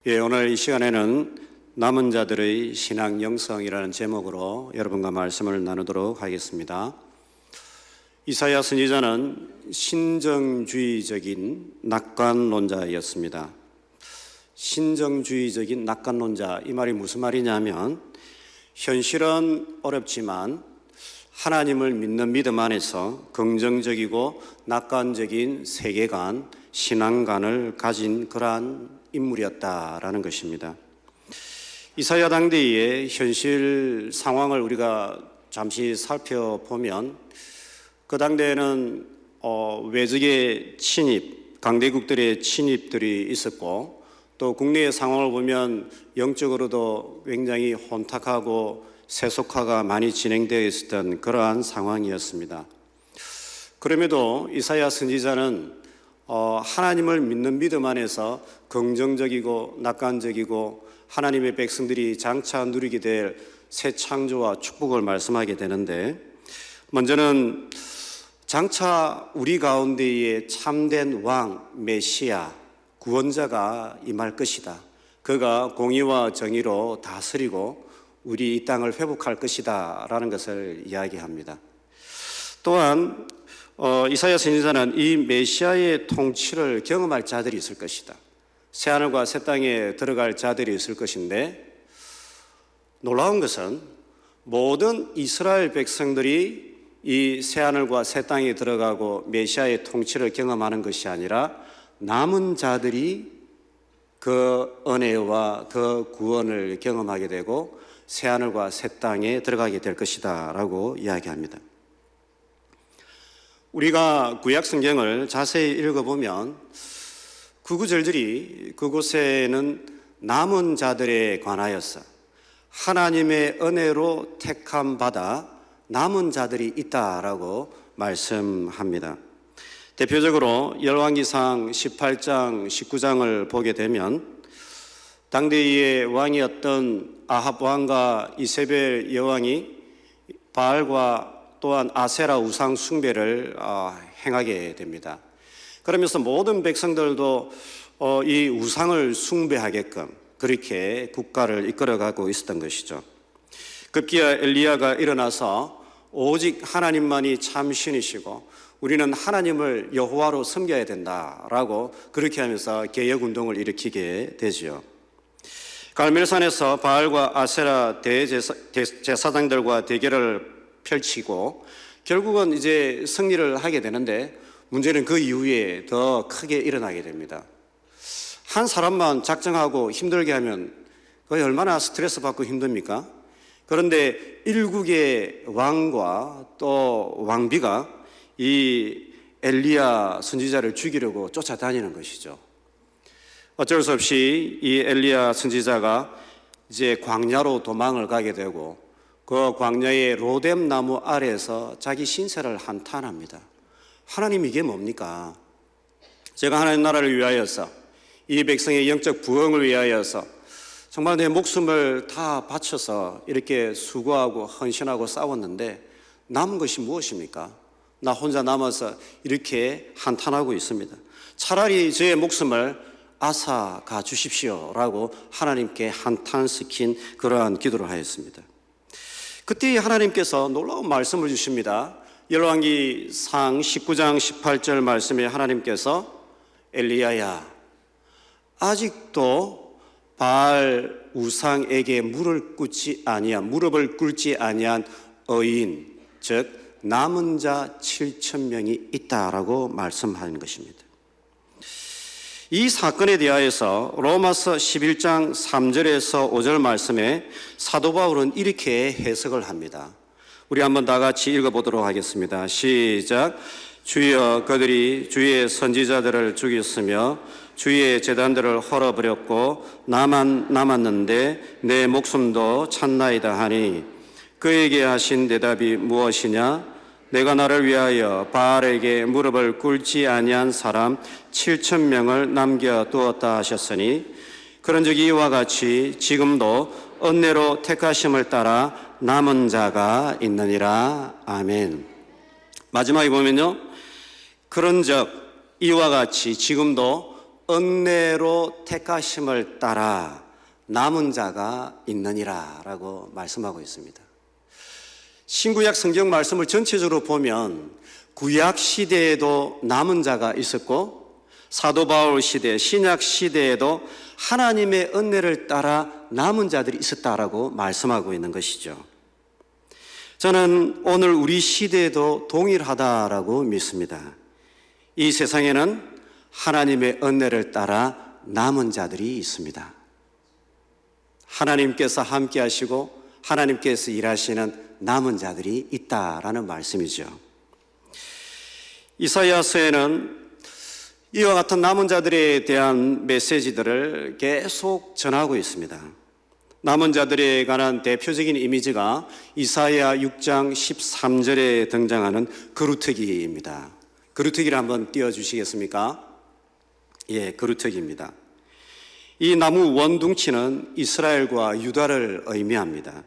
오늘 이 시간에는 남은 자들의 신앙 영성이라는 제목으로 여러분과 말씀을 나누도록 하겠습니다. 이사야 선지자는 신정주의적인 낙관론자였습니다. 신정주의적인 낙관론자, 이 말이 무슨 말이냐면 현실은 어렵지만 하나님을 믿는 믿음 안에서 긍정적이고 낙관적인 세계관, 신앙관을 가진 그러한 인물이었다라는 것입니다. 이사야 당대의 현실 상황을 우리가 잠시 살펴보면 그 당대에는 외적의 침입, 강대국들의 침입들이 있었고 또 국내의 상황을 보면 영적으로도 굉장히 혼탁하고 세속화가 많이 진행되어 있었던 그러한 상황이었습니다. 그럼에도 이사야 선지자는 하나님을 믿는 믿음 안에서 긍정적이고 낙관적이고 하나님의 백성들이 장차 누리게 될 새 창조와 축복을 말씀하게 되는데, 먼저는 장차 우리 가운데에 참된 왕, 메시아, 구원자가 임할 것이다. 그가 공의와 정의로 다스리고 우리 이 땅을 회복할 것이다 라는 것을 이야기합니다. 또한 이사야 선지자는 이 메시아의 통치를 경험할 자들이 있을 것이다. 새하늘과 새 땅에 들어갈 자들이 있을 것인데, 놀라운 것은 모든 이스라엘 백성들이 이 새하늘과 새 땅에 들어가고 메시아의 통치를 경험하는 것이 아니라 남은 자들이 그 은혜와 그 구원을 경험하게 되고 새하늘과 새 땅에 들어가게 될 것이다 라고 이야기합니다. 우리가 구약 성경을 자세히 읽어보면 구구절절이 그곳에는 남은 자들에 관하여서 하나님의 은혜로 택함 받아 남은 자들이 있다라고 말씀합니다. 대표적으로 열왕기상 18장, 19장을 보게 되면 당대의 왕이었던 아합 왕과 이세벨 여왕이 바알과 또한 아세라 우상 숭배를 행하게 됩니다. 그러면서 모든 백성들도 이 우상을 숭배하게끔 그렇게 국가를 이끌어가고 있었던 것이죠. 급기야 엘리야가 일어나서 오직 하나님만이 참 신이시고 우리는 하나님을 여호와로 섬겨야 된다라고 그렇게 하면서 개혁운동을 일으키게 되지요. 갈멜산에서 바알과 아세라 대제사장들과 대결을 펼치고 결국은 이제 승리를 하게 되는데, 문제는 그 이후에 더 크게 일어나게 됩니다. 한 사람만 작정하고 힘들게 하면 그게 얼마나 스트레스 받고 힘듭니까? 그런데 일국의 왕과 또 왕비가 이 엘리야 선지자를 죽이려고 쫓아다니는 것이죠. 어쩔 수 없이 이 엘리야 선지자가 이제 광야로 도망을 가게 되고 그 광야의 로뎀 나무 아래에서 자기 신세를 한탄합니다. 하나님, 이게 뭡니까? 제가 하나님 나라를 위하여서 이 백성의 영적 부흥을 위하여서 정말 내 목숨을 다 바쳐서 이렇게 수고하고 헌신하고 싸웠는데 남은 것이 무엇입니까? 나 혼자 남아서 이렇게 한탄하고 있습니다. 차라리 저의 목숨을 앗아가 주십시오 라고 하나님께 한탄시킨 그러한 기도를 하였습니다. 그때 하나님께서 놀라운 말씀을 주십니다. 열왕기상 19장 18절 말씀에 하나님께서 엘리야야, 아직도 바알 우상에게 무릎을 꿇지 아니한 의인, 즉 남은 자 7,000명이 있다라고 말씀하는 것입니다. 이 사건에 대하여서 로마서 11장 3절에서 5절 말씀에 사도 바울은 이렇게 해석을 합니다. 우리 한번 다 같이 읽어보도록 하겠습니다. 시작. 주여, 그들이 주의 선지자들을 죽였으며 주의 제단들을 헐어버렸고 나만 남았는데 내 목숨도 찾나이다 하니 그에게 하신 대답이 무엇이냐? 내가 나를 위하여 바알에게 무릎을 꿇지 아니한 사람 7,000명을 남겨두었다 하셨으니 그런즉 이와 같이 지금도 은혜로 택하심을 따라 남은 자가 있느니라. 아멘. 마지막에 보면요, 그런즉 이와 같이 지금도 은혜로 택하심을 따라 남은 자가 있느니라 라고 말씀하고 있습니다. 신구약 성경 말씀을 전체적으로 보면 구약 시대에도 남은 자가 있었고 사도 바울 시대, 신약 시대에도 하나님의 은혜를 따라 남은 자들이 있었다라고 말씀하고 있는 것이죠. 저는 오늘 우리 시대에도 동일하다라고 믿습니다. 이 세상에는 하나님의 은혜를 따라 남은 자들이 있습니다. 하나님께서 함께 하시고 하나님께서 일하시는 남은 자들이 있다라는 말씀이죠. 이사야서에는 이와 같은 남은 자들에 대한 메시지들을 계속 전하고 있습니다. 남은 자들에 관한 대표적인 이미지가 이사야 6장 13절에 등장하는 그루터기입니다. 그루터기를 한번 띄워주시겠습니까? 예, 그루터기입니다. 이 나무 원둥치는 이스라엘과 유다를 의미합니다.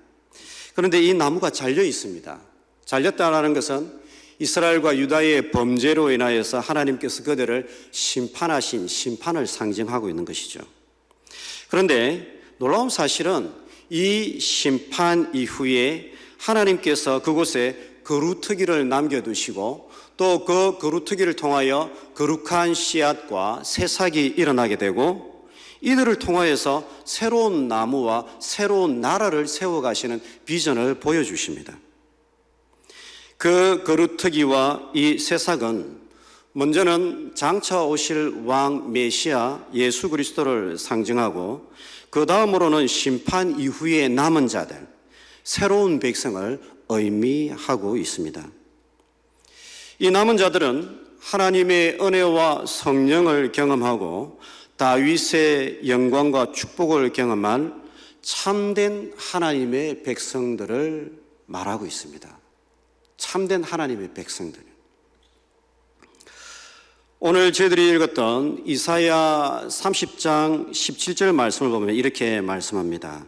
그런데 이 나무가 잘려 있습니다. 잘렸다는 것은 이스라엘과 유다의 범죄로 인하여서 하나님께서 그들을 심판하신 심판을 상징하고 있는 것이죠. 그런데 놀라운 사실은 이 심판 이후에 하나님께서 그곳에 그루터기를 남겨두시고 또 그 그루터기를 통하여 거룩한 씨앗과 새싹이 일어나게 되고 이들을 통하여서 새로운 나무와 새로운 나라를 세워가시는 비전을 보여주십니다. 그 그루터기와 이 새싹은 먼저는 장차 오실 왕 메시아 예수 그리스도를 상징하고 그 다음으로는 심판 이후에 남은 자들, 새로운 백성을 의미하고 있습니다. 이 남은 자들은 하나님의 은혜와 성령을 경험하고 다윗의 영광과 축복을 경험한 참된 하나님의 백성들을 말하고 있습니다. 참된 하나님의 백성들. 오늘 저희들이 읽었던 이사야 30장 17절 말씀을 보면 이렇게 말씀합니다.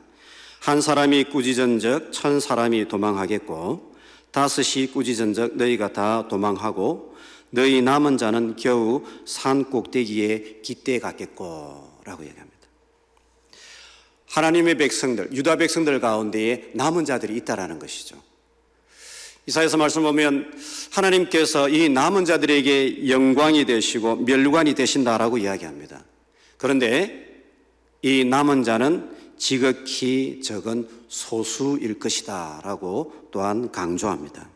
한 사람이 꾸짖은즉 천 사람이 도망하겠고 다섯이 꾸짖은즉 너희가 다 도망하고 너희 남은 자는 겨우 산 꼭대기에 깃대 같겠고 라고 얘기합니다. 하나님의 백성들, 유다 백성들 가운데에 남은 자들이 있다라는 것이죠. 이사야서 말씀 보면 하나님께서 이 남은 자들에게 영광이 되시고 멸관이 되신다라고 이야기합니다. 그런데 이 남은 자는 지극히 적은 소수일 것이다 라고 또한 강조합니다.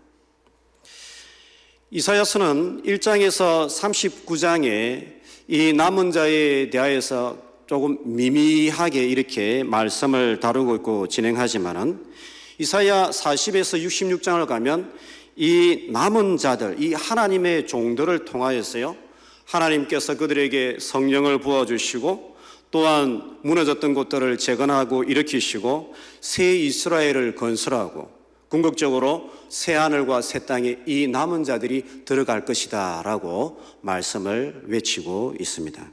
이사야서는 1장에서 39장에 이 남은 자에 대하여서 조금 미미하게 이렇게 말씀을 다루고 있고 진행하지만은 이사야 40에서 66장을 가면 이 남은 자들, 이 하나님의 종들을 통하여서요, 하나님께서 그들에게 성령을 부어주시고 또한 무너졌던 곳들을 재건하고 일으키시고 새 이스라엘을 건설하고 궁극적으로 새 하늘과 새 땅에 이 남은 자들이 들어갈 것이다 라고 말씀을 외치고 있습니다.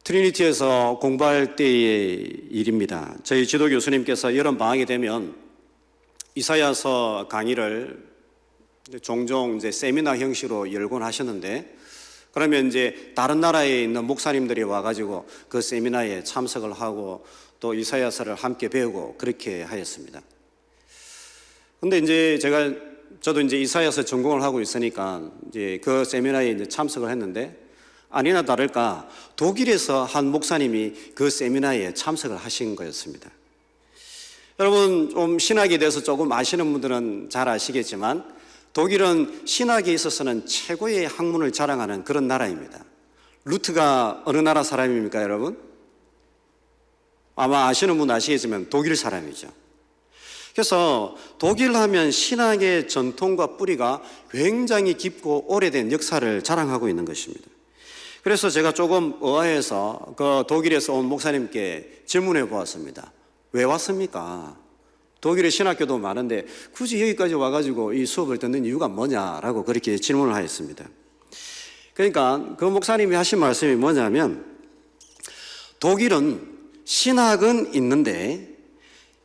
트리니티에서 공부할 때의 일입니다. 저희 지도 교수님께서 여름 방학이 되면 이사야서 강의를 종종 이제 세미나 형식으로 열곤 하셨는데, 그러면 이제 다른 나라에 있는 목사님들이 와가지고 그 세미나에 참석을 하고 또 이사야서를 함께 배우고 그렇게 하였습니다. 근데 이제 저도 이제 이사야서 전공을 하고 있으니까 이제 그 세미나에 이제 참석을 했는데, 아니나 다를까 독일에서 한 목사님이 그 세미나에 참석을 하신 거였습니다. 여러분 좀 신학에 대해서 조금 아시는 분들은 잘 아시겠지만 독일은 신학에 있어서는 최고의 학문을 자랑하는 그런 나라입니다. 루트가 어느 나라 사람입니까, 여러분? 아마 아시는 분 아시겠지만 독일 사람이죠. 그래서 독일 하면 신학의 전통과 뿌리가 굉장히 깊고 오래된 역사를 자랑하고 있는 것입니다. 그래서 제가 조금 의아해서 그 독일에서 온 목사님께 질문해 보았습니다. 왜 왔습니까? 독일에 신학교도 많은데 굳이 여기까지 와가지고 이 수업을 듣는 이유가 뭐냐라고 그렇게 질문을 하였습니다. 그러니까 그 목사님이 하신 말씀이 뭐냐면, 독일은 신학은 있는데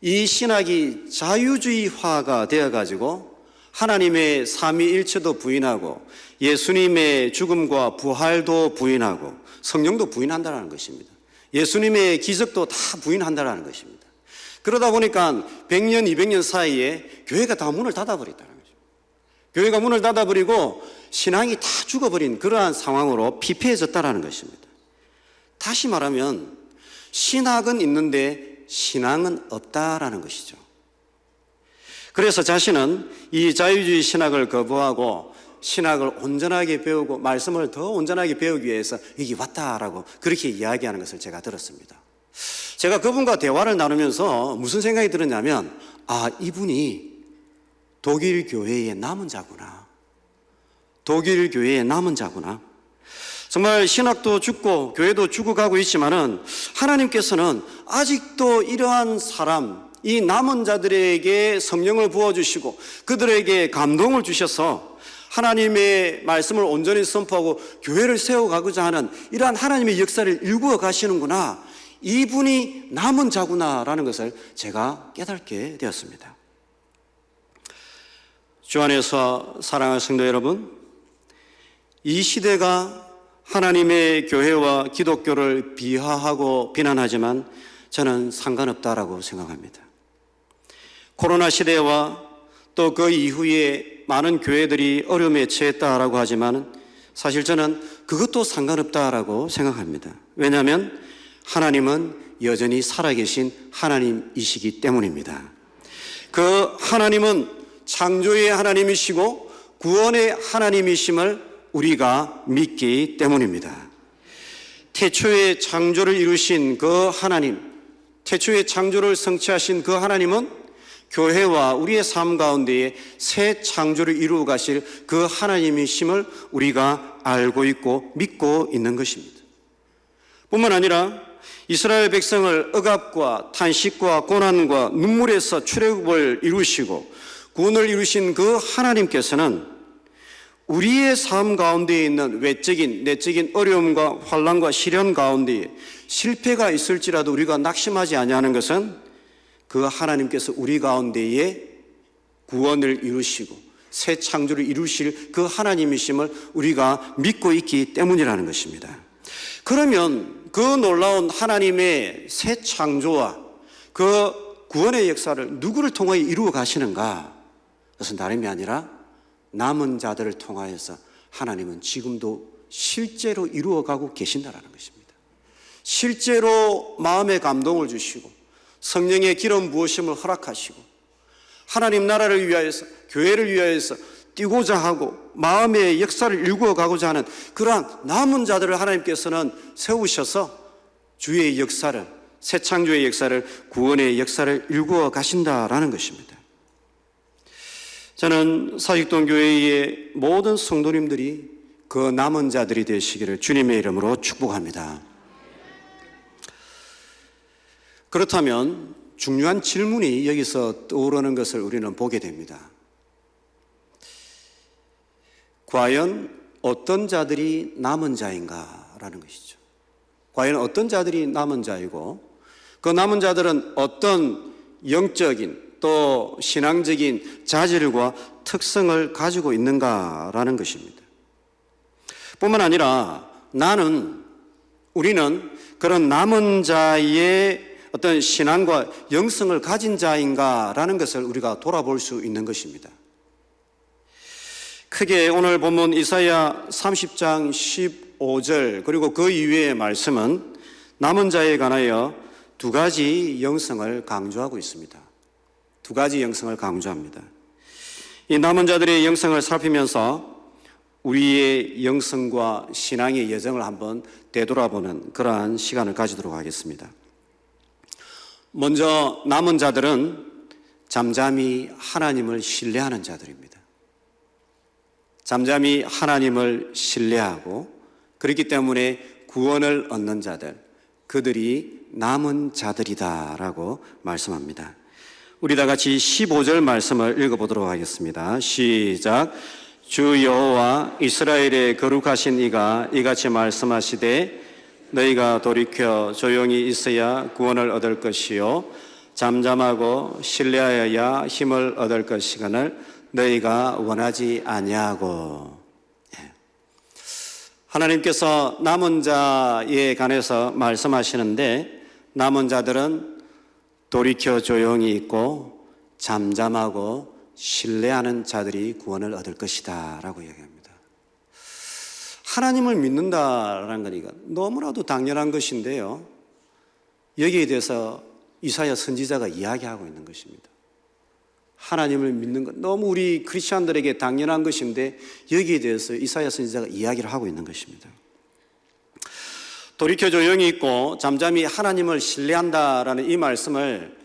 이 신학이 자유주의화가 되어가지고 하나님의 삼위일체도 부인하고 예수님의 죽음과 부활도 부인하고 성령도 부인한다는 것입니다. 예수님의 기적도 다 부인한다는 것입니다. 그러다 보니까 100년, 200년 사이에 교회가 다 문을 닫아버렸다는 거죠. 교회가 문을 닫아버리고 신앙이 다 죽어버린 그러한 상황으로 피폐해졌다는 것입니다. 다시 말하면 신학은 있는데 신앙은 없다라는 것이죠. 그래서 자신은 이 자유주의 신학을 거부하고 신학을 온전하게 배우고 말씀을 더 온전하게 배우기 위해서 여기 왔다라고 그렇게 이야기하는 것을 제가 들었습니다. 제가 그분과 대화를 나누면서 무슨 생각이 들었냐면, 이분이 독일 교회의 남은 자구나. 독일 교회의 남은 자구나. 정말 신학도 죽고 교회도 죽어가고 있지만은 하나님께서는 아직도 이러한 사람, 이 남은 자들에게 성령을 부어주시고 그들에게 감동을 주셔서 하나님의 말씀을 온전히 선포하고 교회를 세워가고자 하는 이러한 하나님의 역사를 일구어 가시는구나. 이분이 남은 자구나라는 것을 제가 깨닫게 되었습니다. 주 안에서 사랑하는 성도 여러분, 이 시대가 하나님의 교회와 기독교를 비하하고 비난하지만 저는 상관없다라고 생각합니다. 코로나 시대와 또 그 이후에 많은 교회들이 어려움에 처했다라고 하지만 사실 저는 그것도 상관없다라고 생각합니다. 왜냐하면 하나님은 여전히 살아계신 하나님이시기 때문입니다. 그 하나님은 창조의 하나님이시고 구원의 하나님이심을 우리가 믿기 때문입니다. 태초에 창조를 이루신 그 하나님, 태초에 창조를 성취하신 그 하나님은 교회와 우리의 삶 가운데에 새 창조를 이루어 가실 그 하나님이심을 우리가 알고 있고 믿고 있는 것입니다. 뿐만 아니라 이스라엘 백성을 억압과 탄식과 고난과 눈물에서 출애굽을 이루시고 구원을 이루신 그 하나님께서는 우리의 삶 가운데에 있는 외적인 내적인 어려움과 환난과 시련 가운데에 실패가 있을지라도 우리가 낙심하지 아니하는 것은 그 하나님께서 우리 가운데에 구원을 이루시고 새 창조를 이루실 그 하나님이심을 우리가 믿고 있기 때문이라는 것입니다. 그러면 그 놀라운 하나님의 새 창조와 그 구원의 역사를 누구를 통하여 이루어 가시는가? 그것은 다름이 아니라 남은 자들을 통하여서 하나님은 지금도 실제로 이루어가고 계신다라는 것입니다. 실제로 마음의 감동을 주시고 성령의 기름 부으심을 허락하시고 하나님 나라를 위하여서 교회를 위하여서 뛰고자 하고 마음의 역사를 일구어 가고자 하는 그러한 남은 자들을 하나님께서는 세우셔서 주의 역사를, 새 창조의 역사를, 구원의 역사를 일구어 가신다라는 것입니다. 저는 사직동 교회의 모든 성도님들이 그 남은 자들이 되시기를 주님의 이름으로 축복합니다. 그렇다면 중요한 질문이 여기서 떠오르는 것을 우리는 보게 됩니다. 과연 어떤 자들이 남은 자인가라는 것이죠. 과연 어떤 자들이 남은 자이고 그 남은 자들은 어떤 영적인 또 신앙적인 자질과 특성을 가지고 있는가라는 것입니다. 뿐만 아니라 우리는 그런 남은 자의 어떤 신앙과 영성을 가진 자인가라는 것을 우리가 돌아볼 수 있는 것입니다. 크게 오늘 본문 이사야 30장 15절 그리고 그 이후의 말씀은 남은 자에 관하여 두 가지 영성을 강조하고 있습니다. 두 가지 영성을 강조합니다. 이 남은 자들의 영성을 살피면서 우리의 영성과 신앙의 여정을 한번 되돌아보는 그러한 시간을 가지도록 하겠습니다. 먼저 남은 자들은 잠잠히 하나님을 신뢰하는 자들입니다. 잠잠히 하나님을 신뢰하고 그렇기 때문에 구원을 얻는 자들, 그들이 남은 자들이다라고 말씀합니다. 우리 다 같이 15절 말씀을 읽어보도록 하겠습니다. 시작. 주 여호와 이스라엘의 거룩하신 이가 이같이 말씀하시되 너희가 돌이켜 조용히 있어야 구원을 얻을 것이요 잠잠하고 신뢰하여야 힘을 얻을 것이거늘 너희가 원하지 아니하고. 하나님께서 남은 자에 관해서 말씀하시는데 남은 자들은 돌이켜 조용히 있고 잠잠하고 신뢰하는 자들이 구원을 얻을 것이다 라고 이야기합니다. 하나님을 믿는다라는 거니까 너무나도 당연한 것인데요, 여기에 대해서 이사야 선지자가 이야기하고 있는 것입니다. 하나님을 믿는 것 너무 우리 크리스천들에게 당연한 것인데 여기에 대해서 이사야 선지자가 이야기를 하고 있는 것입니다. 돌이켜 조용히 있고 잠잠히 하나님을 신뢰한다라는 이 말씀을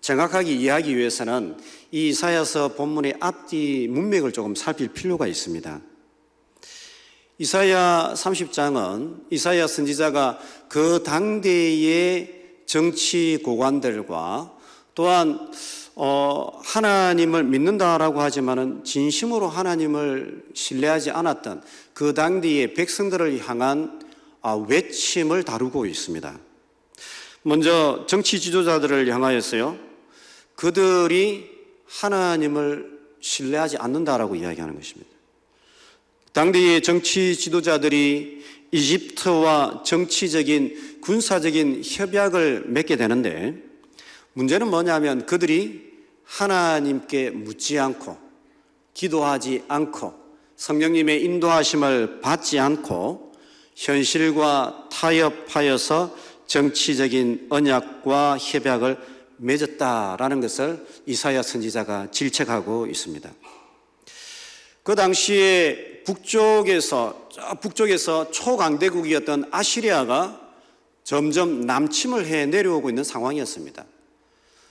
정확하게 이해하기 위해서는 이 이사야서 본문의 앞뒤 문맥을 조금 살필 필요가 있습니다. 이사야 30장은 이사야 선지자가 그 당대의 정치 고관들과 또한 하나님을 믿는다라고 하지만은 진심으로 하나님을 신뢰하지 않았던 그 당대의 백성들을 향한 외침을 다루고 있습니다. 먼저 정치 지도자들을 향하여서요, 그들이 하나님을 신뢰하지 않는다라고 이야기하는 것입니다. 당대의 정치 지도자들이 이집트와 정치적인 군사적인 협약을 맺게 되는데 문제는 뭐냐면 그들이 하나님께 묻지 않고 기도하지 않고 성령님의 인도하심을 받지 않고 현실과 타협하여서 정치적인 언약과 협약을 맺었다라는 것을 이사야 선지자가 질책하고 있습니다. 그 당시에 북쪽에서 초강대국이었던 아시리아가 점점 남침을 해 내려오고 있는 상황이었습니다.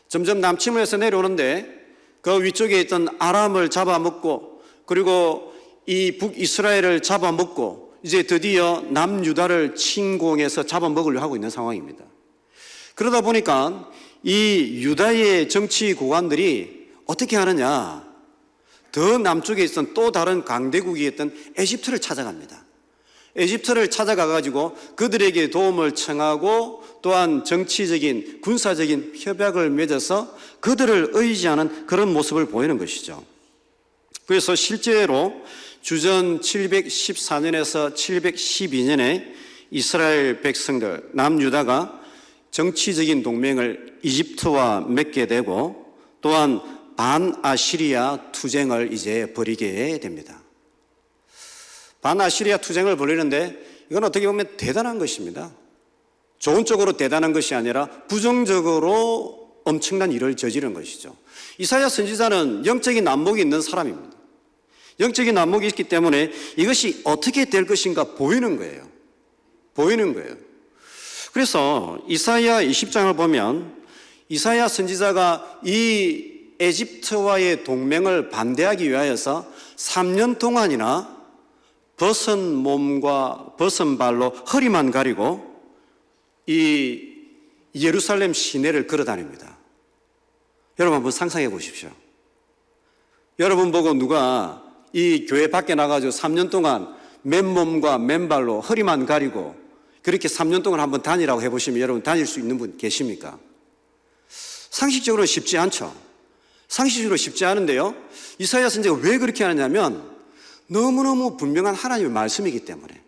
점점 남침을 해서 내려오는데 그 위쪽에 있던 아람을 잡아먹고 그리고 이 북이스라엘을 잡아먹고 이제 드디어 남유다를 침공해서 잡아먹으려고 하고 있는 상황입니다. 그러다 보니까 이 유다의 정치 고관들이 어떻게 하느냐, 더 남쪽에 있던 또 다른 강대국이었던 에집트를 찾아갑니다. 에집트를 찾아가가지고 그들에게 도움을 청하고 또한 정치적인 군사적인 협약을 맺어서 그들을 의지하는 그런 모습을 보이는 것이죠. 그래서 실제로 주전 714년에서 712년에 이스라엘 백성들 남유다가 정치적인 동맹을 이집트와 맺게 되고 또한 반아시리아 투쟁을 이제 벌이게 됩니다. 반아시리아 투쟁을 벌이는데 이건 어떻게 보면 대단한 것입니다. 좋은 쪽으로 대단한 것이 아니라 부정적으로 엄청난 일을 저지른 것이죠. 이사야 선지자는 영적인 안목이 있는 사람입니다. 영적인 안목이 있기 때문에 이것이 어떻게 될 것인가 보이는 거예요. 그래서 이사야 20장을 보면 이사야 선지자가 이 에집트와의 동맹을 반대하기 위하여서 3년 동안이나 벗은 몸과 벗은 발로 허리만 가리고 이 예루살렘 시내를 걸어 다닙니다. 여러분 한번 상상해 보십시오. 여러분 보고 누가 이 교회 밖에 나가서 3년 동안 맨몸과 맨발로 허리만 가리고 그렇게 3년 동안 한번 다니라고 해보시면 여러분 다닐 수 있는 분 계십니까? 상식적으로 쉽지 않죠. 상식적으로 쉽지 않은데요, 이사야 선지자가 왜 그렇게 하느냐면 너무너무 분명한 하나님의 말씀이기 때문에.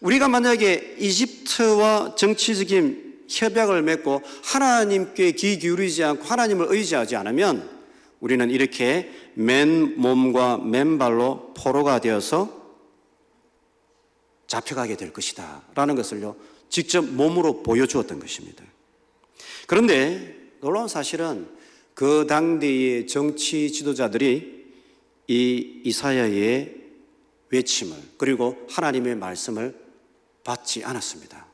우리가 만약에 이집트와 정치적인 협약을 맺고 하나님께 귀 기울이지 않고 하나님을 의지하지 않으면 우리는 이렇게 맨몸과 맨발로 포로가 되어서 잡혀가게 될 것이다 라는 것을요 직접 몸으로 보여주었던 것입니다. 그런데 놀라운 사실은 그 당대의 정치 지도자들이 이 이사야의 외침을 그리고 하나님의 말씀을 받지 않았습니다.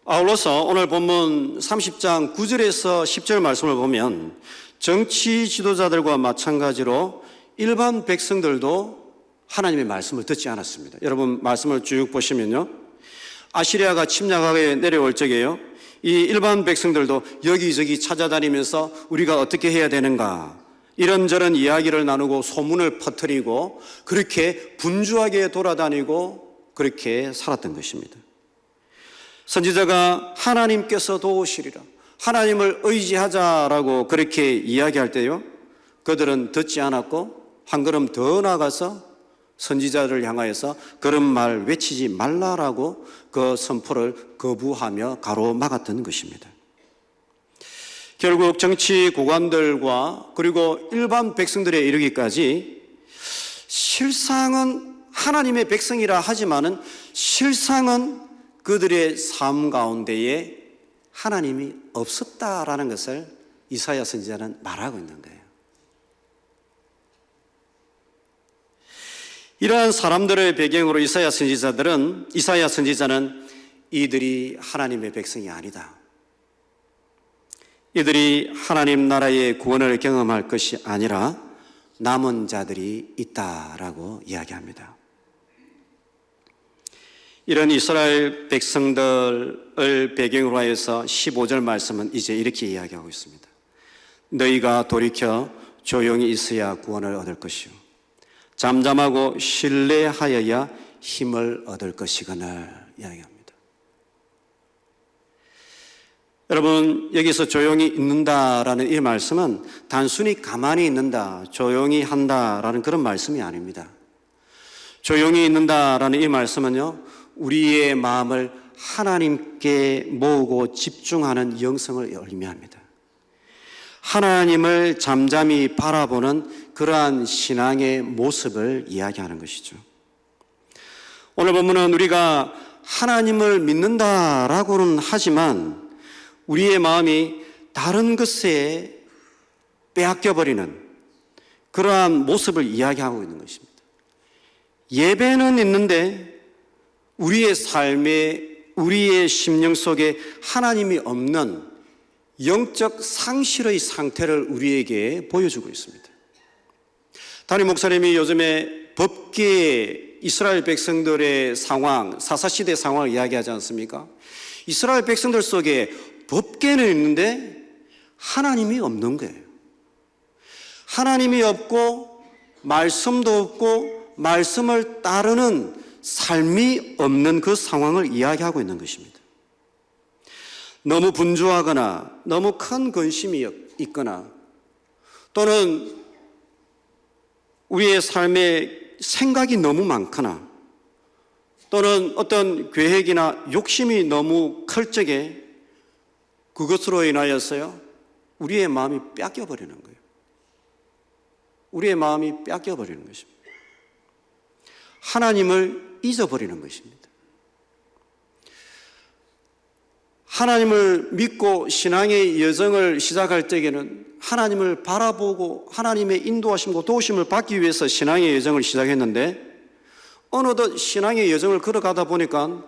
아울러서 오늘 본문 30장 9절에서 10절 말씀을 보면 정치 지도자들과 마찬가지로 일반 백성들도 하나님의 말씀을 듣지 않았습니다. 여러분 말씀을 쭉 보시면요, 아시리아가 침략하게 내려올 적에요, 이 일반 백성들도 여기저기 찾아다니면서 우리가 어떻게 해야 되는가 이런저런 이야기를 나누고 소문을 퍼뜨리고 그렇게 분주하게 돌아다니고 그렇게 살았던 것입니다. 선지자가 하나님께서 도우시리라, 하나님을 의지하자라고 그렇게 이야기할 때요, 그들은 듣지 않았고 한 걸음 더 나아가서 선지자를 향하여서 그런 말 외치지 말라라고 그 선포를 거부하며 가로막았던 것입니다. 결국 정치 고관들과 그리고 일반 백성들에 이르기까지 실상은 하나님의 백성이라 하지만은 실상은 그들의 삶 가운데에 하나님이 없었다라는 것을 이사야 선지자는 말하고 있는 거예요. 이러한 사람들의 배경으로 이사야 선지자는 이들이 하나님의 백성이 아니다, 이들이 하나님 나라의 구원을 경험할 것이 아니라 남은 자들이 있다라고 이야기합니다. 이런 이스라엘 백성들을 배경으로 하여서 15절 말씀은 이제 이렇게 이야기하고 있습니다. 너희가 돌이켜 조용히 있어야 구원을 얻을 것이요 잠잠하고 신뢰하여야 힘을 얻을 것이거늘 이야기합니다. 여러분, 여기서 조용히 있는다라는 이 말씀은 단순히 가만히 있는다, 조용히 한다라는 그런 말씀이 아닙니다. 조용히 있는다라는 이 말씀은요, 우리의 마음을 하나님께 모으고 집중하는 영성을 의미합니다. 하나님을 잠잠히 바라보는 그러한 신앙의 모습을 이야기하는 것이죠. 오늘 본문은 우리가 하나님을 믿는다라고는 하지만 우리의 마음이 다른 것에 빼앗겨버리는 그러한 모습을 이야기하고 있는 것입니다. 예배는 있는데 우리의 삶에, 우리의 심령 속에 하나님이 없는 영적 상실의 상태를 우리에게 보여주고 있습니다. 담임 목사님이 요즘에 법계의 이스라엘 백성들의 상황, 사사시대 상황을 이야기하지 않습니까? 이스라엘 백성들 속에 법계는 있는데 하나님이 없는 거예요. 하나님이 없고 말씀도 없고 말씀을 따르는 삶이 없는 그 상황을 이야기하고 있는 것입니다. 너무 분주하거나 너무 큰 근심이 있거나 또는 우리의 삶에 생각이 너무 많거나 또는 어떤 계획이나 욕심이 너무 클 적에 그것으로 인하여서요, 우리의 마음이 뺏겨버리는 거예요. 우리의 마음이 뺏겨버리는 것입니다. 하나님을 잊어버리는 것입니다. 하나님을 믿고 신앙의 여정을 시작할 때에는 하나님을 바라보고 하나님의 인도하심과 도우심을 받기 위해서 신앙의 여정을 시작했는데 어느덧 신앙의 여정을 걸어가다 보니까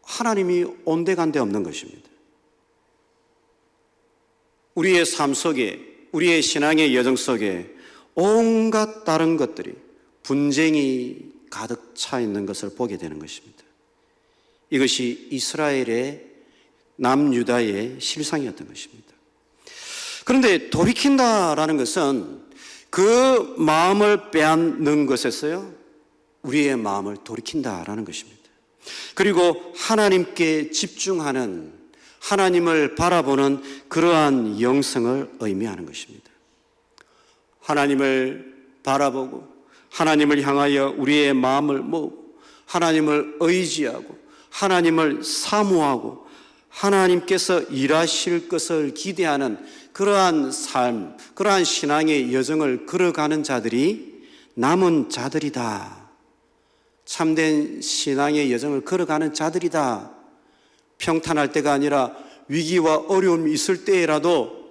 하나님이 온데간데 없는 것입니다. 우리의 삶 속에, 우리의 신앙의 여정 속에 온갖 다른 것들이, 분쟁이 가득 차 있는 것을 보게 되는 것입니다. 이것이 이스라엘의 남유다의 실상이었던 것입니다. 그런데 돌이킨다라는 것은 그 마음을 빼앗는 것에서요, 우리의 마음을 돌이킨다라는 것입니다. 그리고 하나님께 집중하는, 하나님을 바라보는 그러한 영성을 의미하는 것입니다. 하나님을 바라보고 하나님을 향하여 우리의 마음을 모으고 하나님을 의지하고 하나님을 사모하고 하나님께서 일하실 것을 기대하는 그러한 삶, 그러한 신앙의 여정을 걸어가는 자들이 남은 자들이다. 참된 신앙의 여정을 걸어가는 자들이다. 평탄할 때가 아니라 위기와 어려움이 있을 때라도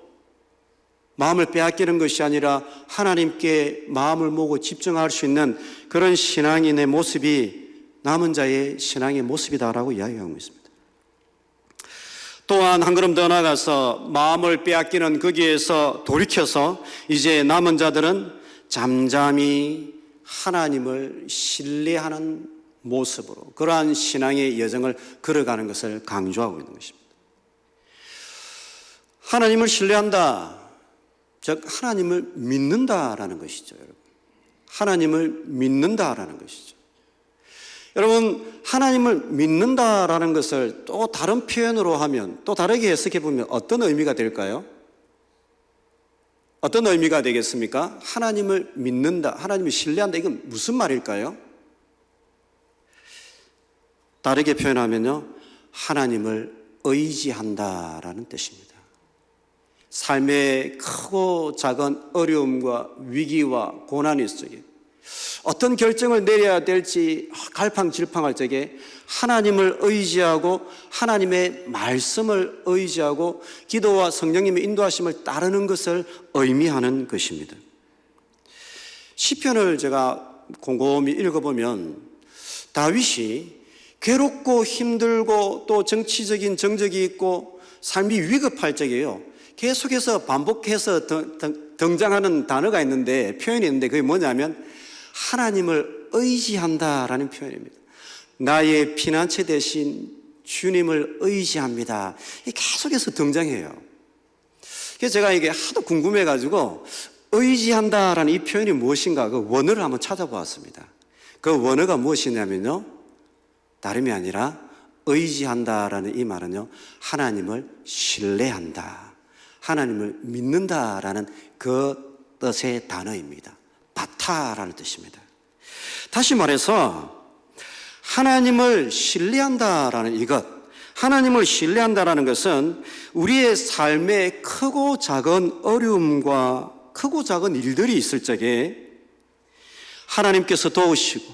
마음을 빼앗기는 것이 아니라 하나님께 마음을 모으고 집중할 수 있는 그런 신앙인의 모습이 남은 자의 신앙의 모습이다라고 이야기하고 있습니다. 또한 한 걸음 더 나아가서 마음을 빼앗기는 거기에서 돌이켜서 이제 남은 자들은 잠잠히 하나님을 신뢰하는 모습으로 그러한 신앙의 여정을 걸어가는 것을 강조하고 있는 것입니다. 하나님을 신뢰한다, 즉 하나님을 믿는다라는 것이죠. 여러분, 하나님을 믿는다라는 것이죠. 여러분, 하나님을 믿는다라는 것을 또 다른 표현으로 하면, 또 다르게 해석해 보면 어떤 의미가 될까요? 어떤 의미가 되겠습니까? 하나님을 믿는다, 하나님을 신뢰한다. 이건 무슨 말일까요? 다르게 표현하면요, 하나님을 의지한다라는 뜻입니다. 삶의 크고 작은 어려움과 위기와 고난이 있을 적에, 어떤 결정을 내려야 될지 갈팡질팡할 적에 하나님을 의지하고 하나님의 말씀을 의지하고 기도와 성령님의 인도하심을 따르는 것을 의미하는 것입니다. 시편을 제가 곰곰이 읽어보면 다윗이 괴롭고 힘들고 또 정치적인 정적이 있고 삶이 위급할 적에요, 계속해서 반복해서 등장하는 단어가 있는데, 표현이 있는데, 그게 뭐냐면 하나님을 의지한다라는 표현입니다. 나의 피난처 대신 주님을 의지합니다. 이게 계속해서 등장해요. 그래서 제가 이게 하도 궁금해가지고 의지한다라는 이 표현이 무엇인가 그 원어를 한번 찾아보았습니다. 그 원어가 무엇이냐면요, 다름이 아니라 의지한다라는 이 말은요, 하나님을 신뢰한다, 하나님을 믿는다라는 그 뜻의 단어입니다. 바타라는 뜻입니다. 다시 말해서 하나님을 신뢰한다라는 이것, 하나님을 신뢰한다라는 것은 우리의 삶에 크고 작은 어려움과 크고 작은 일들이 있을 적에 하나님께서 도우시고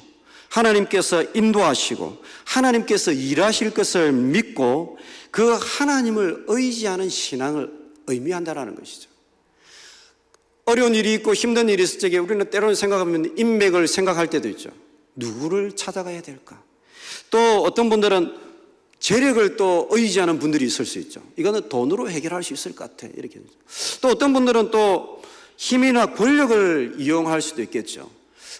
하나님께서 인도하시고 하나님께서 일하실 것을 믿고 그 하나님을 의지하는 신앙을 의미한다라는 것이죠. 어려운 일이 있고 힘든 일이 있을 적에 우리는 때로는 생각하면 인맥을 생각할 때도 있죠. 누구를 찾아가야 될까? 또 어떤 분들은 재력을 또 의지하는 분들이 있을 수 있죠. 이거는 돈으로 해결할 수 있을 것 같아, 이렇게. 또 어떤 분들은 또 힘이나 권력을 이용할 수도 있겠죠.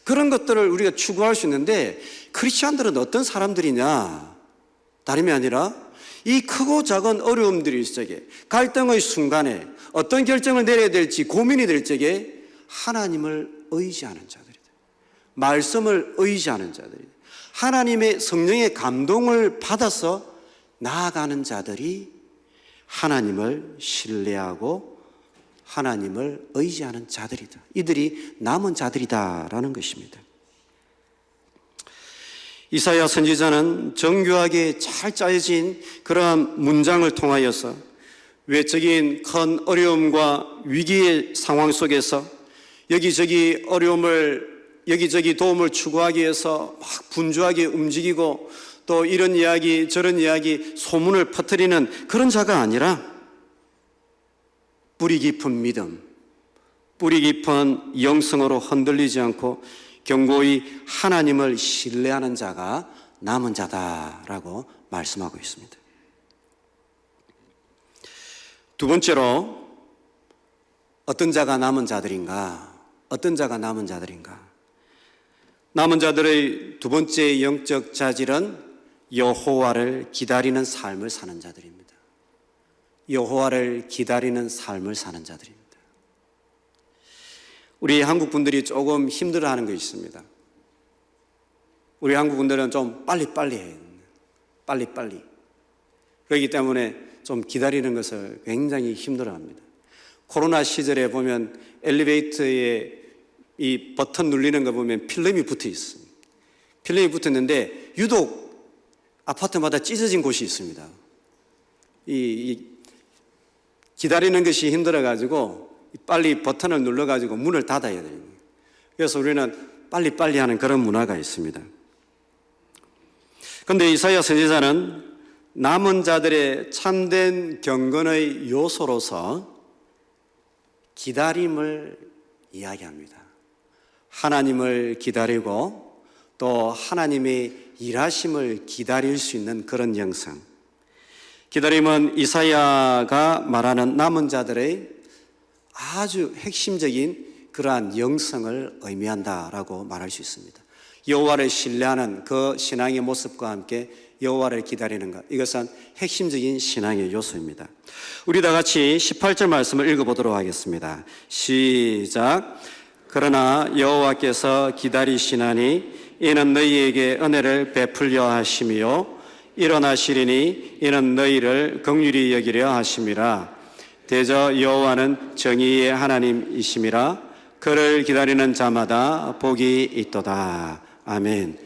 그런 것들을 우리가 추구할 수 있는데, 크리스찬들은 어떤 사람들이냐? 다름이 아니라 이 크고 작은 어려움들이 있을 적에, 갈등의 순간에 어떤 결정을 내려야 될지 고민이 될 적에 하나님을 의지하는 자들이다. 말씀을 의지하는 자들이다. 하나님의 성령의 감동을 받아서 나아가는 자들이 하나님을 신뢰하고 하나님을 의지하는 자들이다. 이들이 남은 자들이다라는 것입니다. 이사야 선지자는 정교하게 잘 짜여진 그러한 문장을 통하여서 외적인 큰 어려움과 위기의 상황 속에서 여기저기 여기저기 도움을 추구하기 위해서 막 분주하게 움직이고 또 이런 이야기 저런 이야기 소문을 퍼뜨리는 그런 자가 아니라 뿌리 깊은 믿음, 뿌리 깊은 영성으로 흔들리지 않고 견고히 하나님을 신뢰하는 자가 남은 자다라고 말씀하고 있습니다. 두 번째로 어떤 자가 남은 자들인가? 어떤 자가 남은 자들인가? 남은 자들의 두 번째 영적 자질은 여호와를 기다리는 삶을 사는 자들입니다. 여호와를 기다리는 삶을 사는 자들입니다. 우리 한국 분들이 조금 힘들어하는 게 있습니다. 우리 한국 분들은 좀 빨리빨리 해요. 빨리빨리. 그렇기 때문에 좀 기다리는 것을 굉장히 힘들어합니다. 코로나 시절에 보면 엘리베이터에 이 버튼 눌리는 거 보면 필름이 붙어 있습니다. 필름이 붙어 있는데 유독 아파트마다 찢어진 곳이 있습니다. 기다리는 것이 힘들어가지고 빨리 버튼을 눌러가지고 문을 닫아야 돼요. 그래서 우리는 빨리빨리 하는 그런 문화가 있습니다. 그런데 이사야 선지자는 남은 자들의 참된 경건의 요소로서 기다림을 이야기합니다. 하나님을 기다리고 또 하나님의 일하심을 기다릴 수 있는 그런 영성. 기다림은 이사야가 말하는 남은 자들의 아주 핵심적인 그러한 영성을 의미한다라고 말할 수 있습니다. 여호와를 신뢰하는 그 신앙의 모습과 함께 여호와를 기다리는 것, 이것은 핵심적인 신앙의 요소입니다. 우리 다 같이 18절 말씀을 읽어보도록 하겠습니다. 시작. 그러나 여호와께서 기다리시나니 이는 너희에게 은혜를 베풀려 하심이요 일어나시리니 이는 너희를 긍휼히 여기려 하심이라. 대저 여호와는 정의의 하나님이심이라. 그를 기다리는 자마다 복이 있도다. 아멘.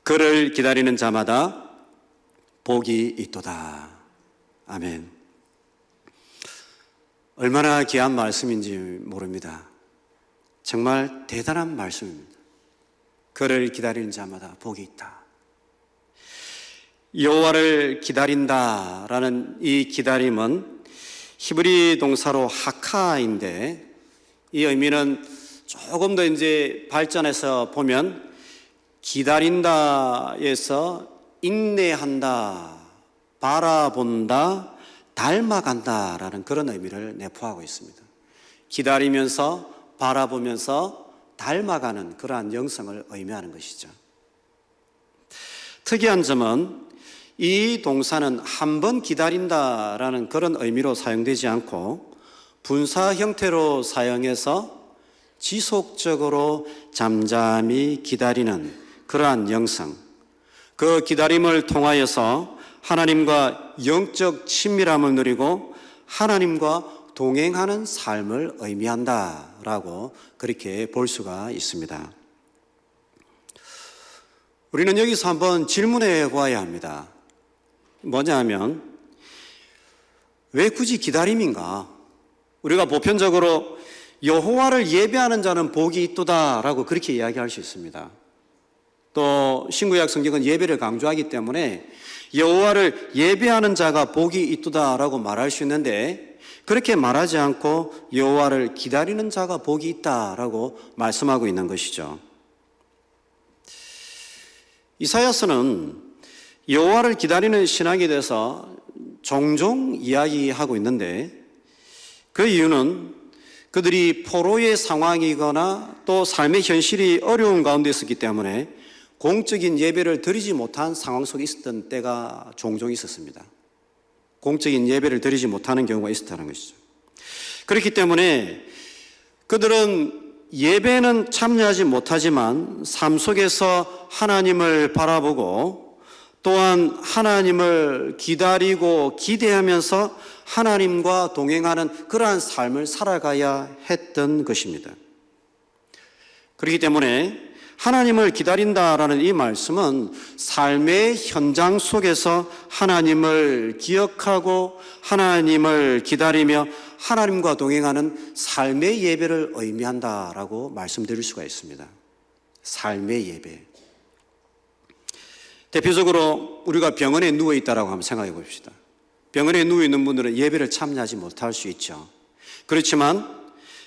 그를 기다리는 자마다 복이 있도다. 아멘. 얼마나 귀한 말씀인지 모릅니다. 정말 대단한 말씀입니다. 그를 기다리는 자마다 복이 있다. 여호와를 기다린다라는 이 기다림은 히브리 동사로 하카인데, 이 의미는 조금 더 이제 발전해서 보면 기다린다에서 인내한다, 바라본다, 닮아간다라는 그런 의미를 내포하고 있습니다. 기다리면서 바라보면서 닮아가는 그러한 영성을 의미하는 것이죠. 특이한 점은 이 동사는 한 번 기다린다라는 그런 의미로 사용되지 않고 분사 형태로 사용해서 지속적으로 잠잠히 기다리는 그러한 영성, 그 기다림을 통하여서 하나님과 영적 친밀함을 누리고 하나님과 동행하는 삶을 의미한다라고 그렇게 볼 수가 있습니다. 우리는 여기서 한번 질문해 보아야 합니다. 뭐냐 하면, 왜 굳이 기다림인가? 우리가 보편적으로 여호와를 예배하는 자는 복이 있도다라고 그렇게 이야기할 수 있습니다. 또 신구약 성경은 예배를 강조하기 때문에 여호와를 예배하는 자가 복이 있도다라고 말할 수 있는데, 그렇게 말하지 않고 여호와를 기다리는 자가 복이 있다라고 말씀하고 있는 것이죠. 이사야서는 여호와를 기다리는 신앙에 대해서 종종 이야기하고 있는데, 그 이유는 그들이 포로의 상황이거나 또 삶의 현실이 어려운 가운데 있었기 때문에 공적인 예배를 드리지 못한 상황 속에 있었던 때가 종종 있었습니다. 공적인 예배를 드리지 못하는 경우가 있었다는 것이죠. 그렇기 때문에 그들은 예배는 참여하지 못하지만 삶 속에서 하나님을 바라보고 또한 하나님을 기다리고 기대하면서 하나님과 동행하는 그러한 삶을 살아가야 했던 것입니다. 그렇기 때문에 하나님을 기다린다라는 이 말씀은 삶의 현장 속에서 하나님을 기억하고 하나님을 기다리며 하나님과 동행하는 삶의 예배를 의미한다라고 말씀드릴 수가 있습니다. 삶의 예배. 대표적으로 우리가 병원에 누워 있다라고 한번 생각해 봅시다. 병원에 누워 있는 분들은 예배를 참여하지 못할 수 있죠. 그렇지만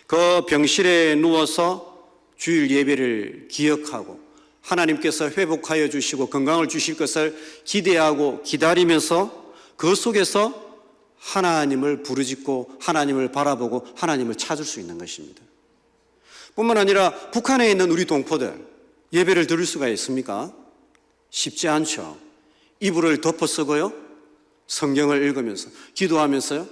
그 병실에 누워서 주일 예배를 기억하고 하나님께서 회복하여 주시고 건강을 주실 것을 기대하고 기다리면서 그 속에서 하나님을 부르짖고 하나님을 바라보고 하나님을 찾을 수 있는 것입니다. 뿐만 아니라 북한에 있는 우리 동포들 예배를 드릴 수가 있습니까? 쉽지 않죠. 이불을 덮어 쓰고요, 성경을 읽으면서 기도하면서요,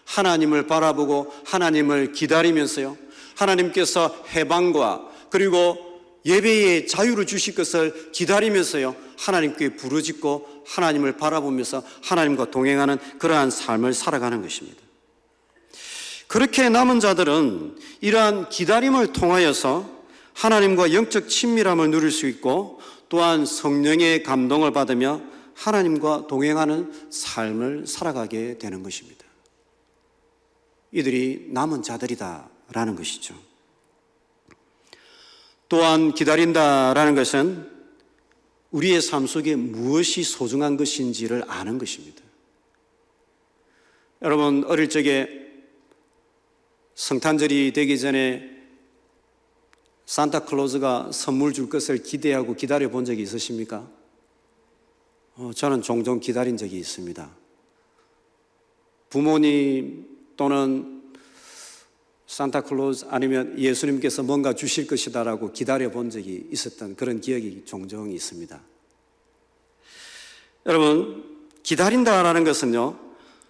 하나님을 바라보고 하나님을 기다리면서요, 하나님께서 해방과 그리고 예배의 자유를 주실 것을 기다리면서요, 하나님께 부르짖고 하나님을 바라보면서 하나님과 동행하는 그러한 삶을 살아가는 것입니다. 그렇게 남은 자들은 이러한 기다림을 통하여서 하나님과 영적 친밀함을 누릴 수 있고 또한 성령의 감동을 받으며 하나님과 동행하는 삶을 살아가게 되는 것입니다. 이들이 남은 자들이다라는 것이죠. 또한 기다린다라는 것은 우리의 삶 속에 무엇이 소중한 것인지를 아는 것입니다. 여러분, 어릴 적에 성탄절이 되기 전에 산타클로즈가 선물 줄 것을 기대하고 기다려 본 적이 있으십니까? 저는 종종 기다린 적이 있습니다. 부모님 또는 산타클로즈 아니면 예수님께서 뭔가 주실 것이다라고 기다려 본 적이 있었던 그런 기억이 종종 있습니다. 여러분, 기다린다라는 것은요,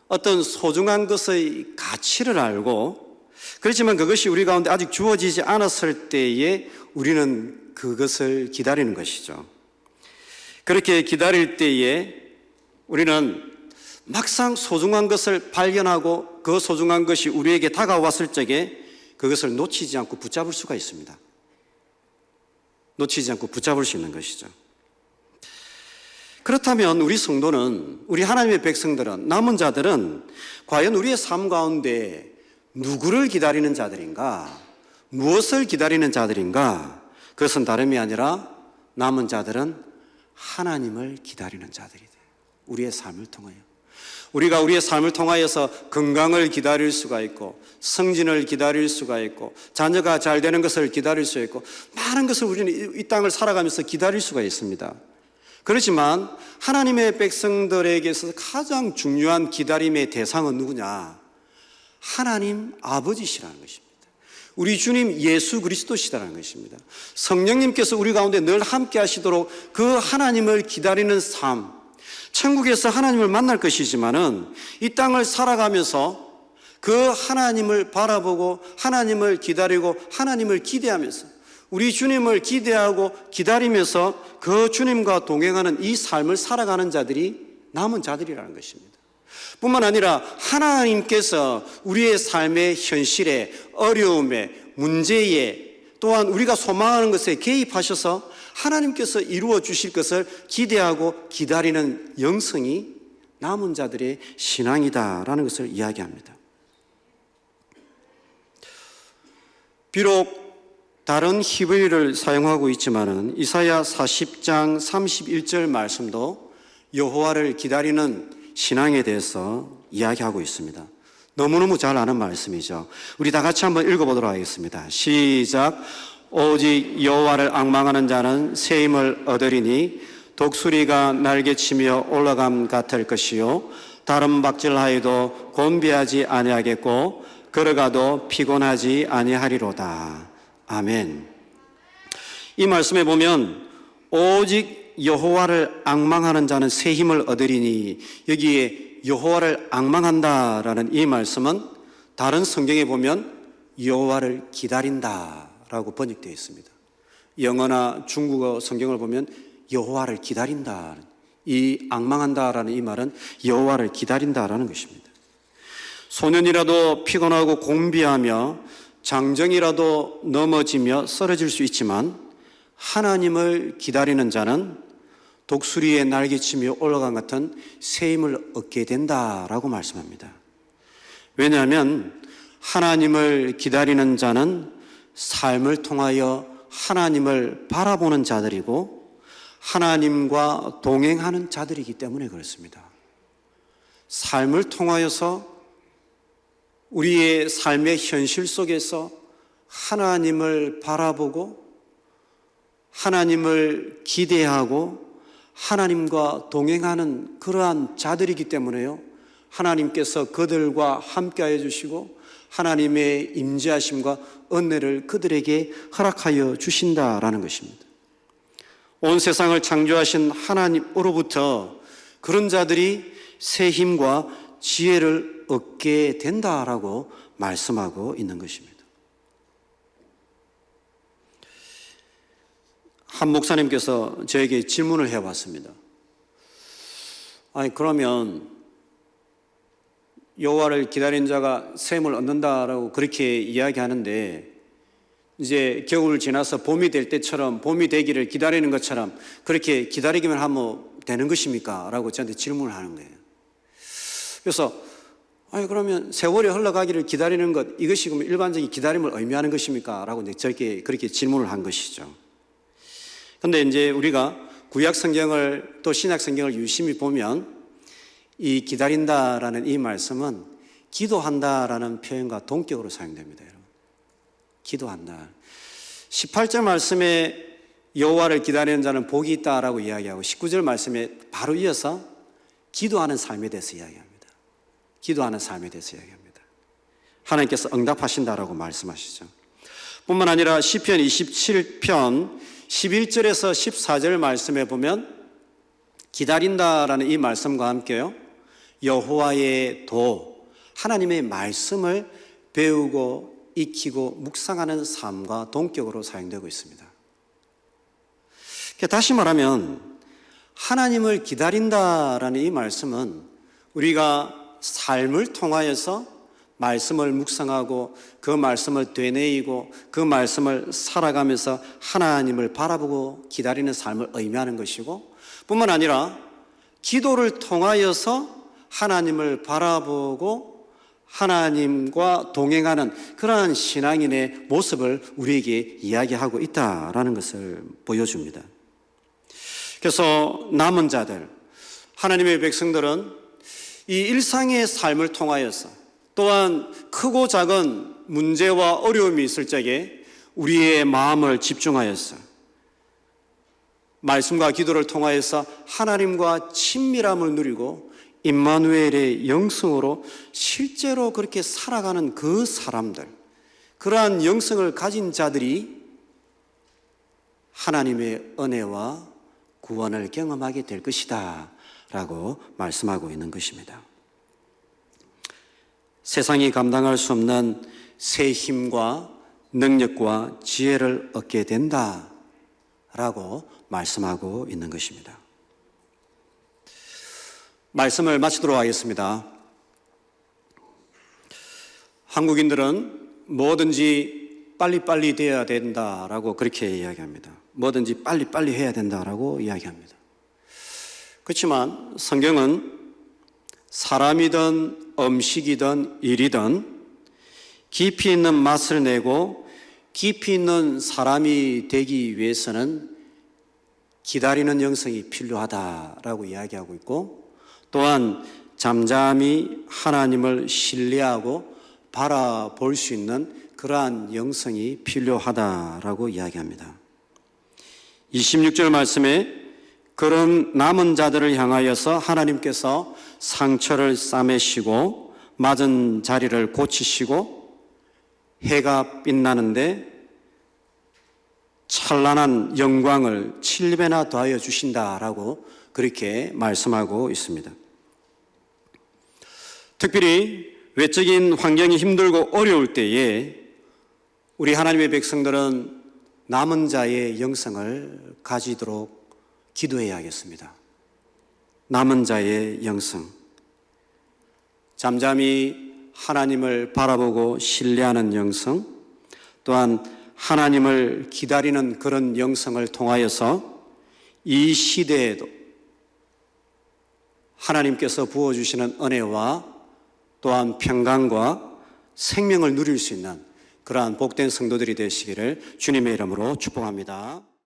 어떤 소중한 것의 가치를 알고, 그렇지만 그것이 우리 가운데 아직 주어지지 않았을 때에 우리는 그것을 기다리는 것이죠. 그렇게 기다릴 때에 우리는 막상 소중한 것을 발견하고 그 소중한 것이 우리에게 다가왔을 적에 그것을 놓치지 않고 붙잡을 수가 있습니다. 놓치지 않고 붙잡을 수 있는 것이죠. 그렇다면 우리 성도는, 우리 하나님의 백성들은, 남은 자들은 과연 우리의 삶 가운데 누구를 기다리는 자들인가? 무엇을 기다리는 자들인가? 그것은 다름이 아니라 남은 자들은 하나님을 기다리는 자들이다. 우리의 삶을 통하여. 우리가 우리의 삶을 통하여서 건강을 기다릴 수가 있고, 승진을 기다릴 수가 있고, 자녀가 잘 되는 것을 기다릴 수 있고, 많은 것을 우리는 이 땅을 살아가면서 기다릴 수가 있습니다. 그렇지만 하나님의 백성들에게 있어서 가장 중요한 기다림의 대상은 누구냐? 하나님 아버지시라는 것입니다. 우리 주님 예수 그리스도시라는 것입니다. 성령님께서 우리 가운데 늘 함께 하시도록 그 하나님을 기다리는 삶, 천국에서 하나님을 만날 것이지만은 이 땅을 살아가면서 그 하나님을 바라보고 하나님을 기다리고 하나님을 기대하면서 우리 주님을 기대하고 기다리면서 그 주님과 동행하는 이 삶을 살아가는 자들이 남은 자들이라는 것입니다. 뿐만 아니라 하나님께서 우리의 삶의 현실에, 어려움에, 문제에, 또한 우리가 소망하는 것에 개입하셔서 하나님께서 이루어 주실 것을 기대하고 기다리는 영성이 남은 자들의 신앙이다라는 것을 이야기합니다. 비록 다른 히브리를 사용하고 있지만은 이사야 40장 31절 말씀도 여호와를 기다리는 신앙에 대해서 이야기하고 있습니다. 너무너무 잘 아는 말씀이죠. 우리 다 같이 한번 읽어보도록 하겠습니다. 시작. 오직 여호와를 앙망하는 자는 새 힘을 얻으리니 독수리가 날개치며 올라감 같을 것이요 다른 박질하여도 곤비하지 아니하겠고 걸어가도 피곤하지 아니하리로다. 아멘. 이 말씀에 보면 오직 여호와를 앙망하는 자는 새 힘을 얻으리니, 여기에 여호와를 앙망한다라는 이 말씀은 다른 성경에 보면 여호와를 기다린다라고 번역되어 있습니다. 영어나 중국어 성경을 보면 여호와를 기다린다, 이 앙망한다라는 이 말은 여호와를 기다린다라는 것입니다. 소년이라도 피곤하고 곤비하며 장정이라도 넘어지며 쓰러질 수 있지만 하나님을 기다리는 자는 독수리의 날개치며 올라간 같은 새 힘을 얻게 된다라고 말씀합니다. 왜냐하면 하나님을 기다리는 자는 삶을 통하여 하나님을 바라보는 자들이고 하나님과 동행하는 자들이기 때문에 그렇습니다. 삶을 통하여서 우리의 삶의 현실 속에서 하나님을 바라보고 하나님을 기대하고 하나님과 동행하는 그러한 자들이기 때문에요, 하나님께서 그들과 함께하여 주시고 하나님의 임재하심과 은혜를 그들에게 허락하여 주신다라는 것입니다. 온 세상을 창조하신 하나님으로부터 그런 자들이 새 힘과 지혜를 얻게 된다라고 말씀하고 있는 것입니다. 한 목사님께서 저에게 질문을 해왔습니다. 아니, 그러면 여호와를 기다린 자가 새 힘을 얻는다라고 그렇게 이야기하는데 이제 겨울 지나서 봄이 될 때처럼, 봄이 되기를 기다리는 것처럼 그렇게 기다리기만 하면 되는 것입니까? 라고 저한테 질문을 하는 거예요. 그래서 아니, 그러면 세월이 흘러가기를 기다리는 것, 이것이 그러면 일반적인 기다림을 의미하는 것입니까? 라고 이제 저에게 그렇게 질문을 한 것이죠. 근데 이제 우리가 구약 성경을 또 신약 성경을 유심히 보면 이 기다린다라는 이 말씀은 기도한다라는 표현과 동격으로 사용됩니다, 여러분. 기도한다. 18절 말씀에 여호와를 기다리는 자는 복이 있다라고 이야기하고 19절 말씀에 바로 이어서 기도하는 삶에 대해서 이야기합니다. 기도하는 삶에 대해서 이야기합니다. 하나님께서 응답하신다라고 말씀하시죠. 뿐만 아니라 시편 27편 11절에서 14절 말씀에 보면 기다린다라는 이 말씀과 함께요, 여호와의 도, 하나님의 말씀을 배우고 익히고 묵상하는 삶과 동격으로 사용되고 있습니다. 다시 말하면 하나님을 기다린다라는 이 말씀은 우리가 삶을 통하여서 말씀을 묵상하고 그 말씀을 되뇌이고 그 말씀을 살아가면서 하나님을 바라보고 기다리는 삶을 의미하는 것이고, 뿐만 아니라 기도를 통하여서 하나님을 바라보고 하나님과 동행하는 그러한 신앙인의 모습을 우리에게 이야기하고 있다라는 것을 보여줍니다. 그래서 남은 자들, 하나님의 백성들은 이 일상의 삶을 통하여서 또한 크고 작은 문제와 어려움이 있을 적에 우리의 마음을 집중하여서 말씀과 기도를 통하여서 하나님과 친밀함을 누리고 임마누엘의 영성으로 실제로 그렇게 살아가는 그 사람들, 그러한 영성을 가진 자들이 하나님의 은혜와 구원을 경험하게 될 것이다 라고 말씀하고 있는 것입니다. 세상이 감당할 수 없는 새 힘과 능력과 지혜를 얻게 된다 라고 말씀하고 있는 것입니다. 말씀을 마치도록 하겠습니다. 한국인들은 뭐든지 빨리빨리 되어야 된다라고 그렇게 이야기합니다. 뭐든지 빨리빨리 해야 된다라고 이야기합니다. 그렇지만 성경은 사람이든 음식이든 일이든 깊이 있는 맛을 내고 깊이 있는 사람이 되기 위해서는 기다리는 영성이 필요하다라고 이야기하고 있고, 또한 잠잠히 하나님을 신뢰하고 바라볼 수 있는 그러한 영성이 필요하다라고 이야기합니다. 26절 말씀에 그런 남은 자들을 향하여서 하나님께서 상처를 싸매시고 맞은 자리를 고치시고 해가 빛나는데 찬란한 영광을 7배나 더하여 주신다라고 그렇게 말씀하고 있습니다. 특별히 외적인 환경이 힘들고 어려울 때에 우리 하나님의 백성들은 남은 자의 영성을 가지도록 기도해야 하겠습니다. 남은 자의 영성, 잠잠히 하나님을 바라보고 신뢰하는 영성, 또한 하나님을 기다리는 그런 영성을 통하여서 이 시대에도 하나님께서 부어주시는 은혜와 또한 평강과 생명을 누릴 수 있는 그러한 복된 성도들이 되시기를 주님의 이름으로 축복합니다.